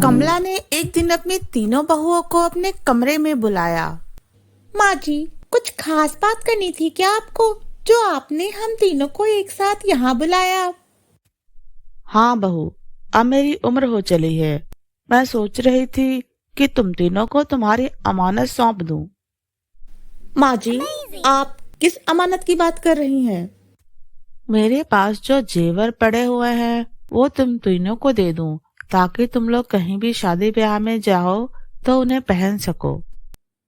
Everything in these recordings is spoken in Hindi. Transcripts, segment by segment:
कमला ने एक दिन अपनी तीनों बहुओं को अपने कमरे में बुलाया। माँ जी, कुछ खास बात करनी थी क्या आपको, जो आपने हम तीनों को एक साथ यहाँ बुलाया? हाँ बहू, अब मेरी उम्र हो चली है। मैं सोच रही थी कि तुम तीनों को तुम्हारी अमानत सौंप दूं। माँ जी, आप किस अमानत की बात कर रही हैं? मेरे पास जो जेवर पड़े हुए हैं वो तुम तीनों को दे दूं, ताकि तुम लोग कहीं भी शादी ब्याह में जाओ तो उन्हें पहन सको।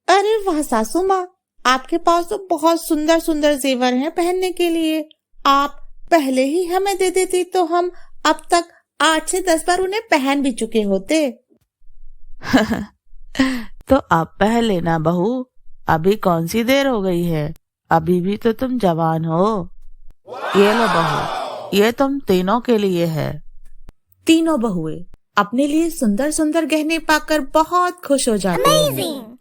अरे वाह सासू माँ, आपके पास तो बहुत सुंदर सुंदर जेवर हैं पहनने के लिए। आप पहले ही हमें दे देती तो हम अब तक 8 से 10 बार उन्हें पहन भी चुके होते। तो अब पहन लेना बहू, अभी कौन सी देर हो गई है, अभी भी तो तुम जवान हो। ये लो बहू, ये तुम तीनों के लिए है। तीनों बहुएं अपने लिए सुंदर सुंदर गहने पाकर बहुत खुश हो जाती हैं।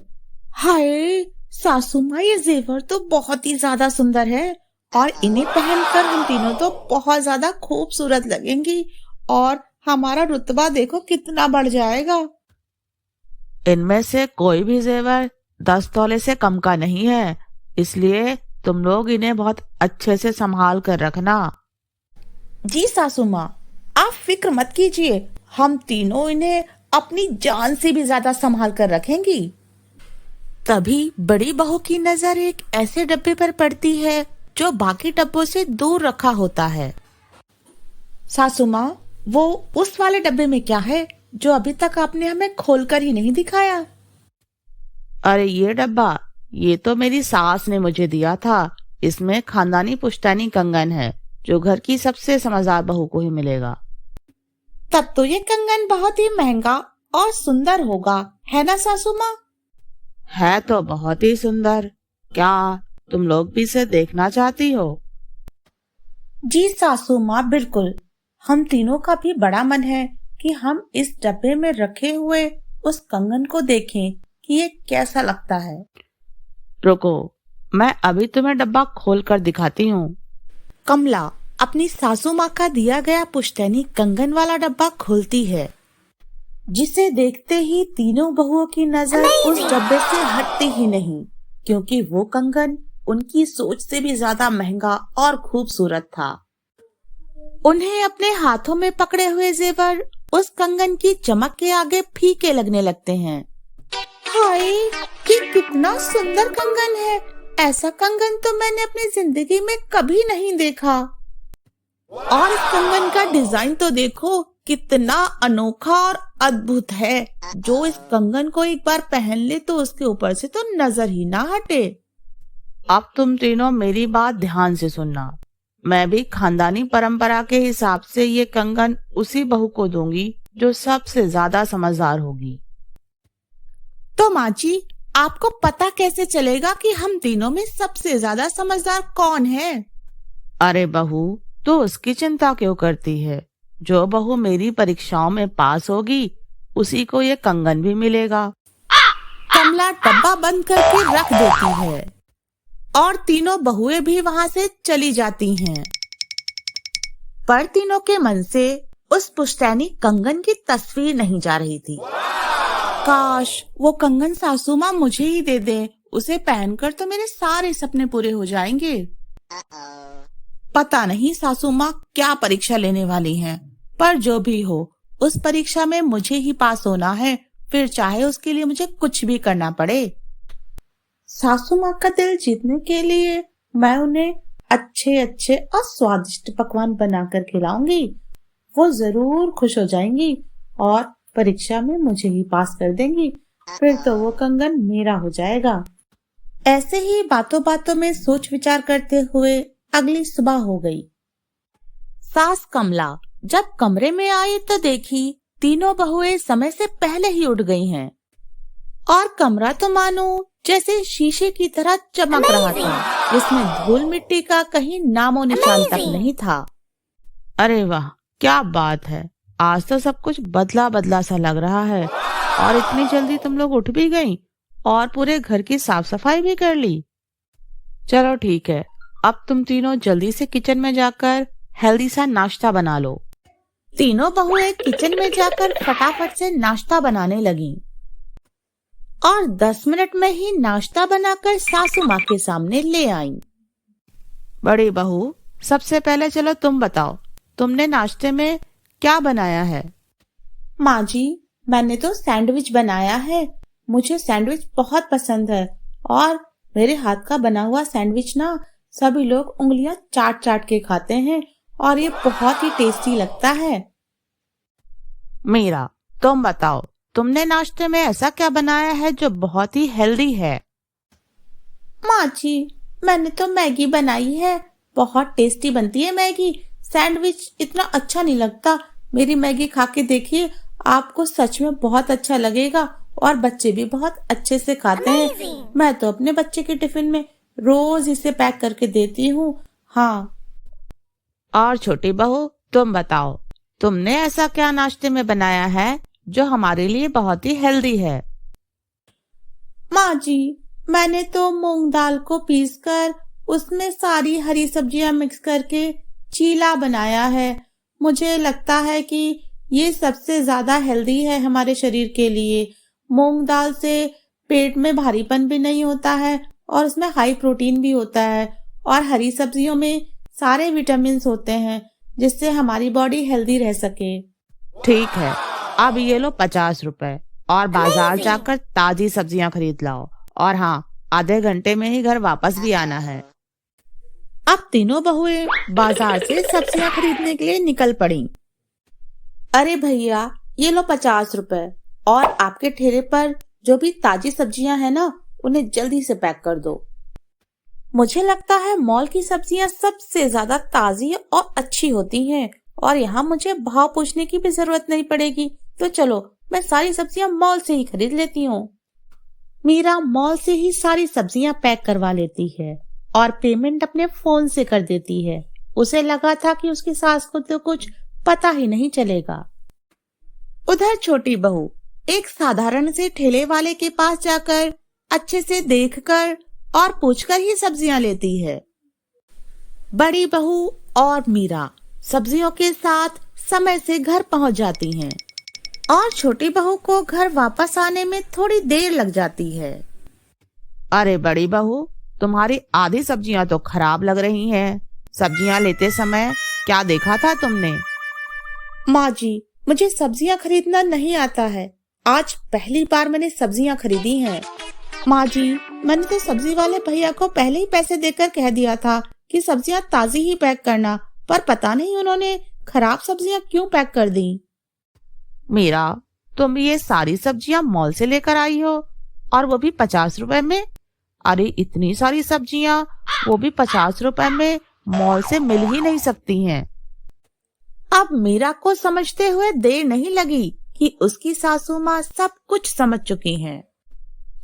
हाय सासू माँ, ये जेवर तो बहुत ही ज्यादा सुंदर है और इन्हें पहनकर हम तीनों तो बहुत ज्यादा खूबसूरत लगेंगी और हमारा रुतबा देखो कितना बढ़ जाएगा। इनमें से कोई भी जेवर 10 तोले से कम का नहीं है, इसलिए तुम लोग इन्हें बहुत अच्छे से संभाल कर रखना। जी सासू माँ, आप फिक्र मत कीजिए, हम तीनों इन्हें अपनी जान से भी ज्यादा संभाल कर रखेंगी। तभी बड़ी बहू की नजर एक ऐसे डब्बे पर पड़ती है जो बाकी डब्बों से दूर रखा होता है। सासू माँ, वो उस वाले डब्बे में क्या है जो अभी तक आपने हमें खोलकर ही नहीं दिखाया? अरे ये डब्बा, ये तो मेरी सास ने मुझे दिया था। इसमें खानदानी पुश्तैनी कंगन है जो घर की सबसे समझदार बहू को ही मिलेगा। तब तो ये कंगन बहुत ही महंगा और सुंदर होगा, है ना सासू माँ? है तो बहुत ही सुंदर। क्या तुम लोग भी इसे देखना चाहती हो? जी सासू माँ, बिल्कुल। हम तीनों का भी बड़ा मन है कि हम इस डब्बे में रखे हुए उस कंगन को देखें कि ये कैसा लगता है। रुको, मैं अभी तुम्हें डब्बा खोल कर दिखाती हूँ। कमला अपनी सासू माँ का दिया गया पुश्तैनी कंगन वाला डब्बा खोलती है, जिसे देखते ही तीनों बहुओं की नजर उस डब्बे से हटती ही नहीं, क्योंकि वो कंगन उनकी सोच से भी ज्यादा महंगा और खूबसूरत था। उन्हें अपने हाथों में पकड़े हुए जेवर उस कंगन की चमक के आगे फीके लगने लगते हैं। हाय, ये कितना सुंदर कंगन है! ऐसा कंगन तो मैंने अपनी जिंदगी में कभी नहीं देखा। और इस कंगन का डिजाइन तो देखो, कितना अनोखा और अद्भुत है। जो इस कंगन को एक बार पहन ले तो उसके ऊपर से तो नजर ही ना हटे। अब तुम तीनों मेरी बात ध्यान से सुनना। मैं भी खानदानी परंपरा के हिसाब से ये कंगन उसी बहू को दूंगी जो सबसे ज्यादा समझदार होगी। तो माँ जी, आपको पता कैसे चलेगा कि हम तीनों में सबसे ज्यादा समझदार कौन है? अरे बहू, तो उसकी चिंता क्यों करती है? जो बहू मेरी परीक्षाओं में पास होगी उसी को ये कंगन भी मिलेगा। कमला डब्बा बंद करके रख देती है और तीनों बहुएं भी वहाँ से चली जाती हैं। पर तीनों के मन से उस पुश्तैनी कंगन की तस्वीर नहीं जा रही थी। काश वो कंगन सासू माँ मुझे ही दे दे, उसे पहनकर तो मेरे सारे सपने पूरे हो जाएंगे। पता नहीं सासू माँ क्या परीक्षा लेने वाली हैं, पर जो भी हो उस परीक्षा में मुझे ही पास होना है, फिर चाहे उसके लिए मुझे कुछ भी करना पड़े। सासू माँ का दिल जीतने के लिए मैं उन्हें अच्छे अच्छे और स्वादिष्ट पकवान बनाकर खिलाऊंगी। वो जरूर खुश हो जाएंगी और परीक्षा में मुझे ही पास कर देंगी, फिर तो वो कंगन मेरा हो जाएगा। ऐसे ही बातों बातों में सोच विचार करते हुए अगली सुबह हो गई। सास कमला जब कमरे में आई तो देखी तीनों बहुएं समय से पहले ही उठ गई हैं और कमरा तो मानो जैसे शीशे की तरह चमक रहा था, जिसमें धूल मिट्टी का कहीं नामो निशान तक नहीं था। अरे वाह, क्या बात है! आज तो सब कुछ बदला बदला सा लग रहा है। और इतनी जल्दी तुम लोग उठ भी गई और पूरे घर की साफ सफाई भी कर ली। चलो ठीक है, अब तुम तीनों जल्दी से किचन में जाकर हेल्दी सा नाश्ता बना लो। तीनों बहुएं किचन में जाकर फटाफट से नाश्ता बनाने लगी और 10 मिनट में ही नाश्ता बनाकर सासू माँ के सामने ले आई। बड़ी बहू, सबसे पहले चलो तुम बताओ, तुमने नाश्ते में क्या बनाया है? माँ जी, मैंने तो सैंडविच बनाया है। मुझे सैंडविच बहुत पसंद है और मेरे हाथ का बना हुआ सैंडविच ना सभी लोग उंगलियां चाट चाट के खाते हैं और ये बहुत ही टेस्टी लगता है। मीरा, तुम बताओ, तुमने नाश्ते में ऐसा क्या बनाया है जो बहुत ही हेल्दी है? माँ जी, मैंने तो मैगी बनाई है। बहुत टेस्टी बनती है मैगी। सैंडविच इतना अच्छा नहीं लगता। मेरी मैगी खा के देखिए, आपको सच में बहुत अच्छा लगेगा और बच्चे भी बहुत अच्छे से खाते हैं। मैं तो अपने बच्चे के टिफिन में रोज इसे पैक करके देती हूँ। हाँ। और छोटी बहू, तुम बताओ, तुमने ऐसा क्या नाश्ते में बनाया है जो हमारे लिए बहुत ही हेल्दी है? माँ जी, मैंने तो मूंग दाल को पीसकर उसमें सारी हरी सब्जियां मिक्स करके चीला बनाया है। मुझे लगता है कि ये सबसे ज्यादा हेल्दी है हमारे शरीर के लिए। मूंग दाल से पेट में भारीपन भी नहीं होता है और उसमें हाई प्रोटीन भी होता है और हरी सब्जियों में सारे विटामिन होते हैं जिससे हमारी बॉडी हेल्दी रह सके। ठीक है, अब ये लो 50 रुपए और बाजार जाकर ताजी सब्जियां खरीद लाओ। और हाँ, आधे घंटे में ही घर वापस भी आना है। अब तीनों बहुएं बाजार से सब्जियां खरीदने के लिए निकल पड़ी। अरे भैया, ये लो 50 रुपए और आपके ठेले पर जो भी ताजी सब्जियां हैं ना, उन्हें जल्दी से पैक कर दो। मुझे लगता है मॉल की सब्जियां सबसे ज्यादा ताजी और अच्छी होती हैं और यहाँ मुझे भाव पूछने की भी जरूरत नहीं पड़ेगी। तो चलो, मैं सारी सब्जियां मॉल से ही खरीद लेती हूँ। मीरा मॉल से ही सारी सब्जियां पैक करवा लेती है और पेमेंट अपने फोन से कर देती है। उसे लगा था कि उसकी सास को तो कुछ पता ही नहीं चलेगा। उधर छोटी बहू एक साधारण से ठेले वाले के पास जाकर अच्छे से देखकर और पूछकर ही सब्जियां लेती है। बड़ी बहू और मीरा सब्जियों के साथ समय से घर पहुंच जाती हैं और छोटी बहू को घर वापस आने में थोड़ी देर लग जाती है। अरे बड़ी बहू, तुम्हारी आधी सब्जियां तो खराब लग रही हैं। सब्जियां लेते समय क्या देखा था तुमने? माँ जी, मुझे सब्जियां खरीदना नहीं आता है। आज पहली बार मैंने सब्जियां खरीदी हैं। माँ जी, मैंने तो सब्जी वाले भैया को पहले ही पैसे देकर कह दिया था कि सब्जियां ताजी ही पैक करना, पर पता नहीं उन्होंने खराब सब्जियां क्यों पैक कर दी। मीरा, तुम ये सारी सब्जियां मॉल से लेकर आई हो और वो भी 50 रुपए में? अरे इतनी सारी सब्जियां, वो भी 50 रुपए में, मॉल से मिल ही नहीं सकती हैं। अब मीरा को समझते हुए देर नहीं लगी कि उसकी सासू माँ सब कुछ समझ चुकी हैं।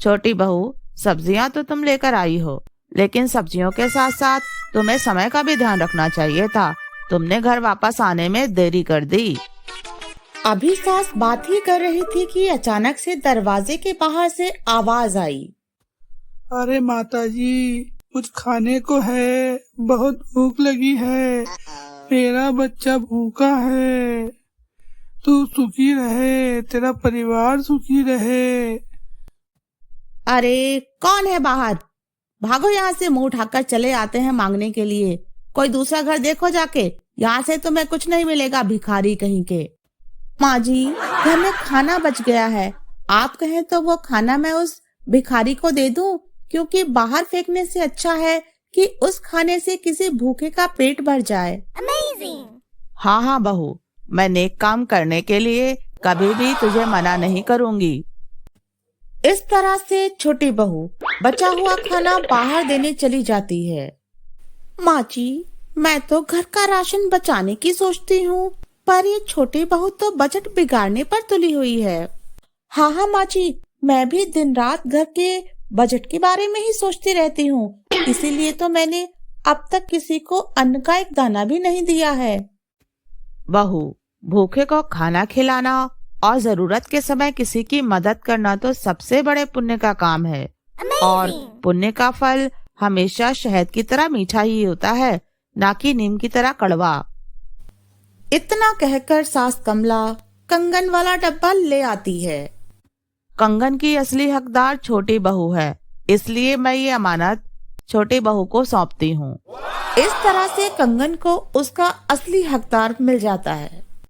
छोटी बहू, सब्जियां तो तुम लेकर आई हो, लेकिन सब्जियों के साथ साथ तुम्हें समय का भी ध्यान रखना चाहिए था। तुमने घर वापस आने में देरी कर दी। अभी सास बात ही कर रही थी कि अचानक से दरवाजे के बाहर से आवाज आई। अरे माताजी, कुछ खाने को है, बहुत भूख लगी है, मेरा बच्चा भूखा है। तू सुखी रहे, तेरा परिवार सुखी रहे। अरे कौन है बाहर? भागो यहाँ से, मुंह उठाकर चले आते हैं मांगने के लिए। कोई दूसरा घर देखो जाके, यहाँ से तुम्हें कुछ नहीं मिलेगा, भिखारी कहीं के। माँ जी, घर में खाना बच गया है। आप कहें तो वो खाना मैं उस भिखारी को दे दूं, क्योंकि बाहर फेंकने से अच्छा है कि उस खाने से किसी भूखे का पेट भर जाए। हाँ हाँ बहू, मैं नेक काम करने के लिए कभी भी तुझे मना नहीं करूंगी। इस तरह से छोटी बहू बचा हुआ खाना बाहर देने चली जाती है। माँ जी, मैं तो घर का राशन बचाने की सोचती हूँ, पर ये छोटी बहू तो बजट बिगाड़ने पर तुली हुई है। हाँ हाँ माँ जी, मैं भी दिन रात घर के बजट के बारे में ही सोचती रहती हूँ, इसीलिए तो मैंने अब तक किसी को अन्न का एक दाना भी नहीं दिया है। बहू, भूखे को खाना खिलाना और जरूरत के समय किसी की मदद करना तो सबसे बड़े पुण्य का काम है। और पुण्य का फल हमेशा शहद की तरह मीठा ही होता है, ना कि नीम की तरह कड़वा। इतना कहकर सास कमला कंगन वाला डब्बा ले आती है। कंगन की असली हकदार छोटी बहू है, इसलिए मैं ये अमानत छोटी बहू को सौंपती हूँ। इस तरह से कंगन को उसका असली हकदार मिल जाता है।